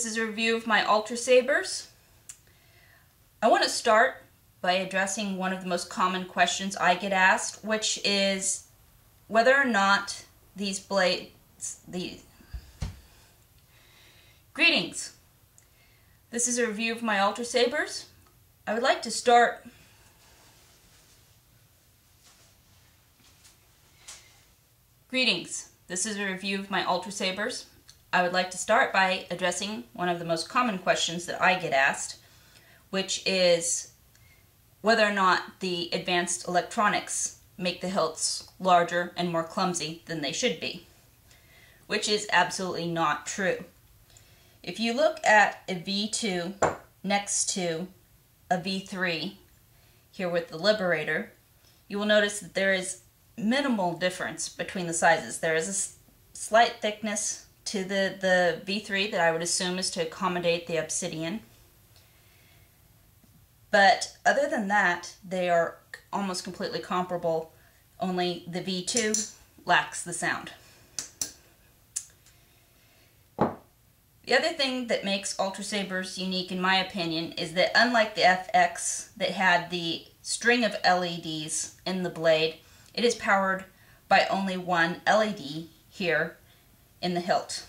This is a review of my UltraSabers. I want to start by addressing one of the most common questions I get asked, which is whether or not these blades, Greetings! This is a review of my UltraSabers. I would like to start Greetings! This is a review of my UltraSabers. I would like to start by addressing one of the most common questions that I get asked, which is whether or not the advanced electronics make the hilts larger and more clumsy than they should be, which is absolutely not true. If you look at a V2 next to a V3 here with the Liberator, you will notice that there is minimal difference between the sizes. There is a slight thickness to the V3 that I would assume is to accommodate the Obsidian. But other than that, they are almost completely comparable, only the V2 lacks the sound. The other thing that makes UltraSabers unique, in my opinion, is that unlike the FX that had the string of LEDs in the blade, it is powered by only one LED here in the hilt.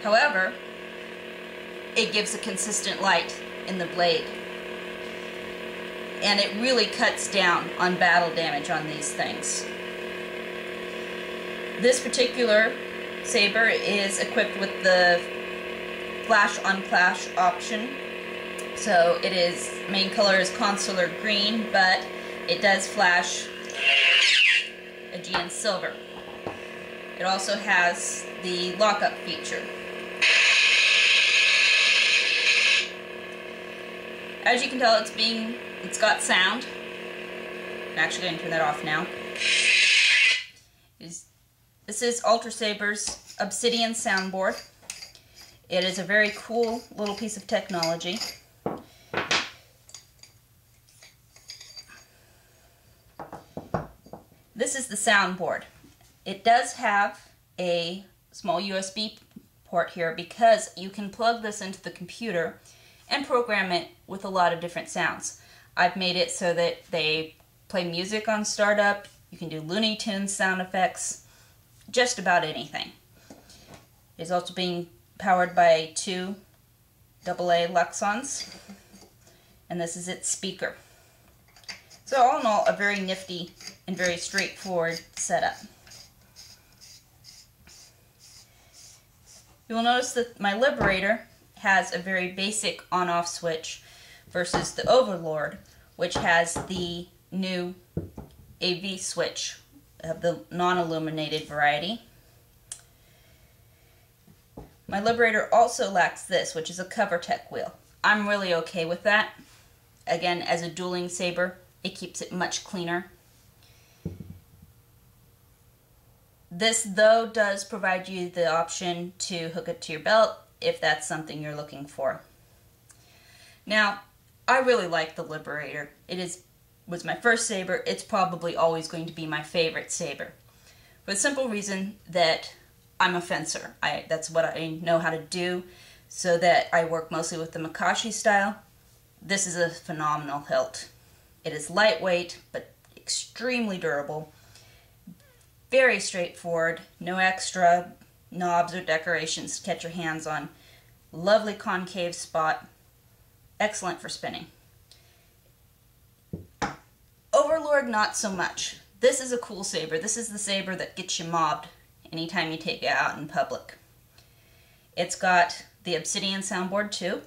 However, it gives a consistent light in the blade, and it really cuts down on battle damage on these things. This particular saber is equipped with the flash on flash option, so it is main color is consular green, but it does flash Aegean silver. It also has the lockup feature. As you can tell, it's got sound. I'm actually going to turn that off now. This is UltraSabers' Obsidian soundboard. It is a very cool little piece of technology. This is the soundboard. It does have a small USB port here because you can plug this into the computer and program it with a lot of different sounds. I've made it so that they play music on startup, you can do Looney Tunes sound effects, just about anything. It's also being powered by two AA Luxons, and this is its speaker. So all in all, a very nifty and very straightforward setup. You will notice that my Liberator has a very basic on-off switch versus the Overlord, which has the new AV switch of the non-illuminated variety. My Liberator also lacks this, which is a CoverTech wheel. I'm really okay with that. Again, as a dueling saber, it keeps it much cleaner. This, though, does provide you the option to hook it to your belt if that's something you're looking for. Now, I really like the Liberator. It was my first saber. It's probably always going to be my favorite saber, for the simple reason that I'm a fencer. That's what I know how to do, so that I work mostly with the Makashi style. This is a phenomenal hilt. It is lightweight, but extremely durable. Very straightforward, no extra knobs or decorations to catch your hands on. Lovely concave spot, excellent for spinning. Overlord, not so much. This is a cool saber. This is the saber that gets you mobbed anytime you take it out in public. It's got the Obsidian soundboard too.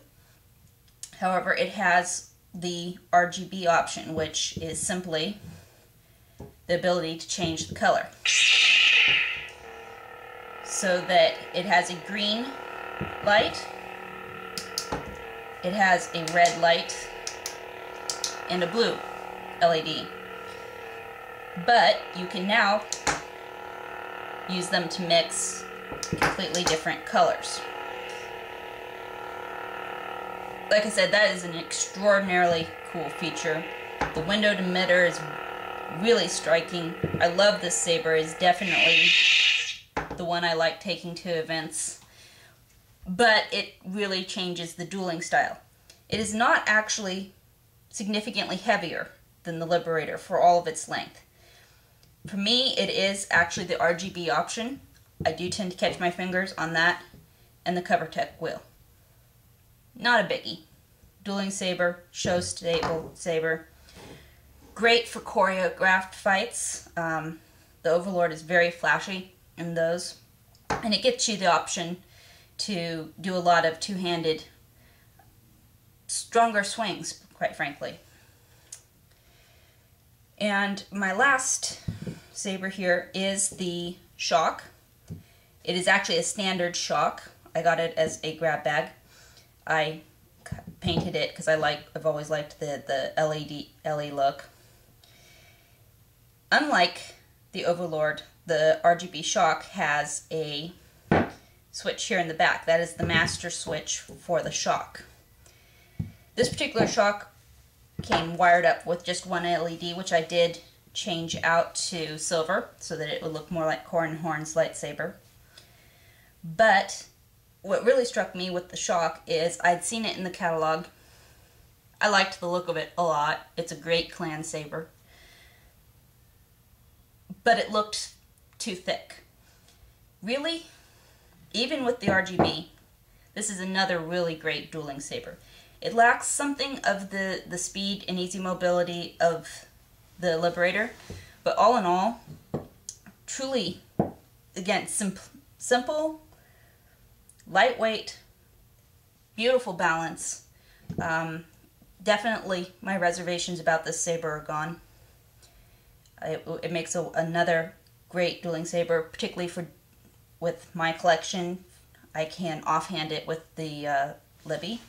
However, it has the RGB option, which is simply the ability to change the color, so that it has a green light, it has a red light, and a blue LED. But you can now use them to mix completely different colors. Like I said, that is an extraordinarily cool feature. The window emitter is really striking. I love this saber. It's definitely the one I like taking to events. but it really changes the dueling style. It is not actually significantly heavier than the Liberator for all of its length. For me, it is actually the RGB option. I do tend to catch my fingers on that and the CoverTech wheel. Not a biggie. Dueling saber, show stable saber. Great for choreographed fights. The Overlord is very flashy in those. And it gives you the option to do a lot of two-handed, stronger swings, quite frankly. And my last saber here is the shock. It is actually a standard shock. I got it as a grab bag. I painted it because I've always liked the LED look. Unlike the Overlord, the RGB shock has a switch here in the back. That is the master switch for the shock. This particular shock came wired up with just one LED, which I did change out to silver so that it would look more like Corran Horn's lightsaber. But what really struck me with the shock is I'd seen it in the catalog. I liked the look of it a lot. It's a great clan saber. But it looked too thick. Really, even with the RGB, this is another really great dueling saber. It lacks something of the speed and easy mobility of the Liberator, but all in all, truly, again, simple, lightweight, beautiful balance. Definitely my reservations about this saber are gone. It makes another great dueling saber, particularly with my collection. I can offhand it with the Libby.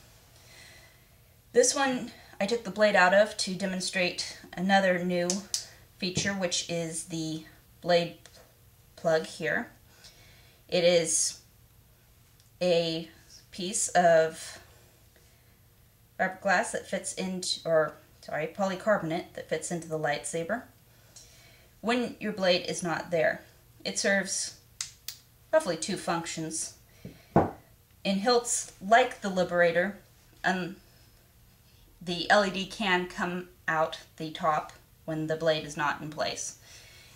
This one I took the blade out of to demonstrate another new feature, which is the blade plug here. It is a piece of fiberglass that fits into, polycarbonate that fits into the lightsaber. When your blade is not there, it serves roughly two functions. In hilts like the Liberator, the LED can come out the top when the blade is not in place.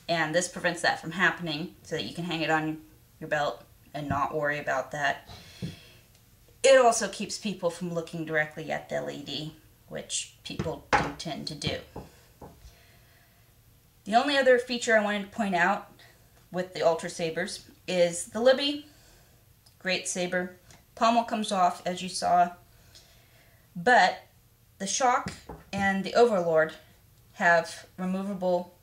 And this prevents that from happening so that you can hang it on your belt and not worry about that. It also keeps people from looking directly at the LED, which people do tend to do. The only other feature I wanted to point out with the UltraSabers is the Libby. Great saber. Pommel comes off, as you saw, but the shock and the Overlord have removable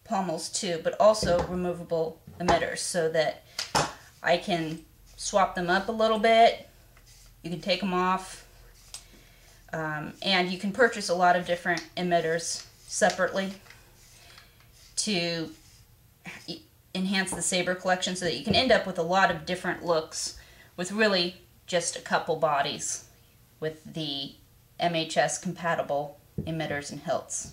pommels too, but also removable emitters so that I can swap them up a little bit. You can take them off, and you can purchase a lot of different emitters separately to enhance the saber collection so that you can end up with a lot of different looks with really just a couple bodies with the MHS compatible emitters and hilts.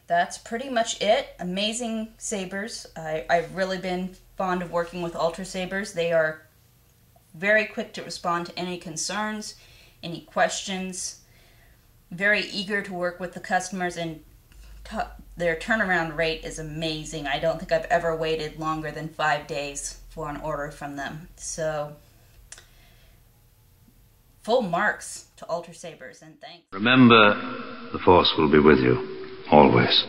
That's pretty much it. Amazing sabers. I've really been fond of working with UltraSabers. They are very quick to respond to any concerns, any questions, very eager to work with the customers, and their turnaround rate is amazing. I don't think I've ever waited longer than 5 days for an order from them. So, full marks to UltraSabers, and thanks. Remember, the Force will be with you, always.